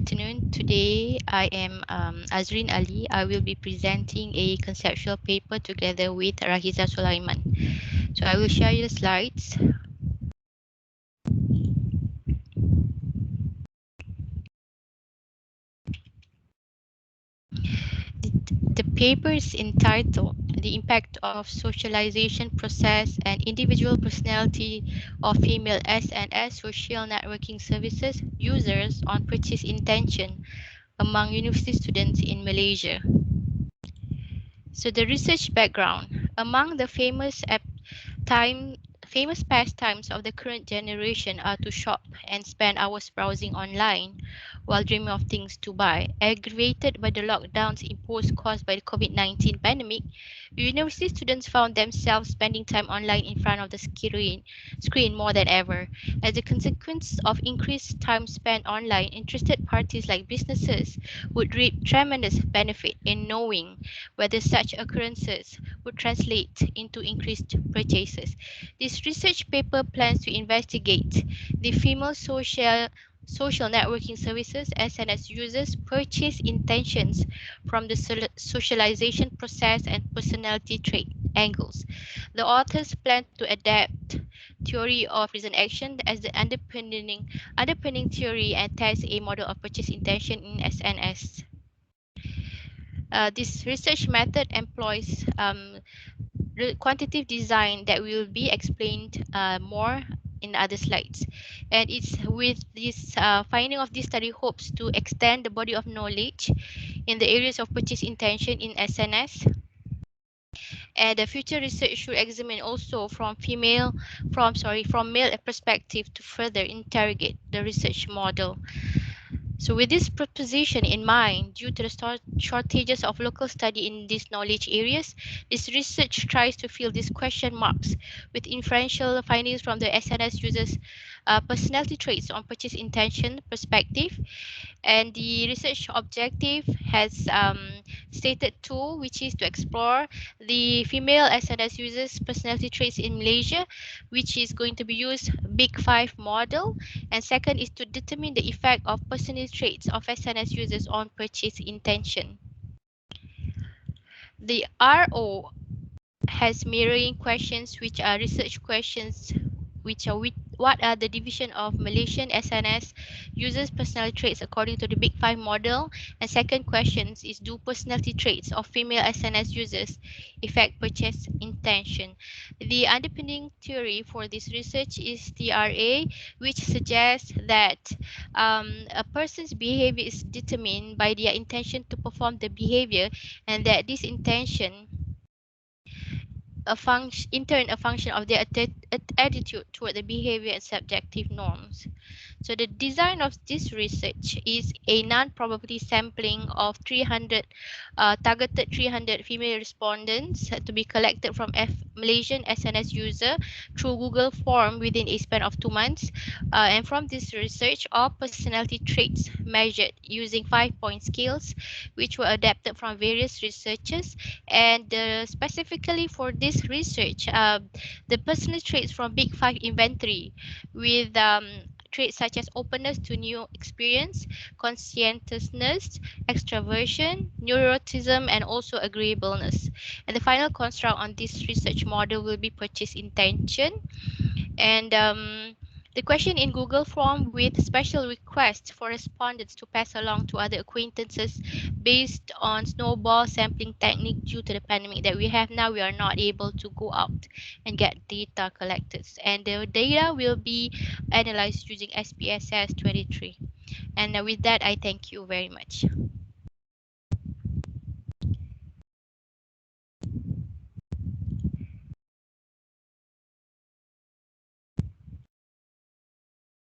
afternoon. Today I am AZRIN Ali. I will be presenting a conceptual paper together with RAHIZAH SULAIMAN. So I will share you the slides. The paper is entitled The Impact of Socialization Process and Individual Personality of Female SNS Social Networking Services Users on Purchase Intention among University Students in Malaysia. So the research background. Among the famous pastimes of the current generation are to shop and spend hours browsing online while dreaming of things to buy. Aggravated by the lockdowns imposed caused by the COVID-19 pandemic, university students found themselves spending time online in front of the screen more than ever. As a consequence of increased time spent online, interested parties like businesses would reap tremendous benefit in knowing whether such occurrences would translate into increased purchases. This research paper plans to investigate the female social networking services SNS users' purchase intentions from the socialization process and personality trait angles. The authors plan to adapt theory of reason action as the underpinning theory and test a model of purchase intention in SNS. This research method employs quantitative design that will be explained more in other slides. And it's with this finding of this study hopes to extend the body of knowledge in the areas of purchase intention in SNS. And the future research should examine also from male perspective to further interrogate the research model. So with this proposition in mind, due to the shortages of local study in these knowledge areas, this research tries to fill these question marks with inferential findings from the SNS users' personality traits on purchase intention perspective. And the research objective has stated two, which is to explore the female SNS users' personality traits in Malaysia, which is going to be used Big Five model. And second is to determine the effect of personality traits of SNS users on purchase intention. The RO has mirroring questions, which are research questions, which are what are the division of Malaysian SNS users' personality traits according to the Big Five model? And second question is, do personality traits of female SNS users affect purchase intention? The underpinning theory for this research is TRA, which suggests that a person's behavior is determined by their intention to perform the behavior, and that this intention a function of their attitude toward the behavior and subjective norms. So the design of this research is a non-probability sampling of 300 targeted 300 female respondents to be collected from Malaysian SNS user through Google form within a span of 2 months. And from this research, all personality traits measured using 5-point scales, which were adapted from various researchers. And specifically for this research, the personality traits from Big Five inventory with traits such as openness to new experience, conscientiousness, extraversion, neuroticism, and also agreeableness. And the final construct on this research model will be purchase intention. And the question in Google form with special requests for respondents to pass along to other acquaintances based on snowball sampling technique. Due to the pandemic that we have now, we are not able to go out and get data collected. And the data will be analyzed using SPSS 23. And with that, I thank you very much.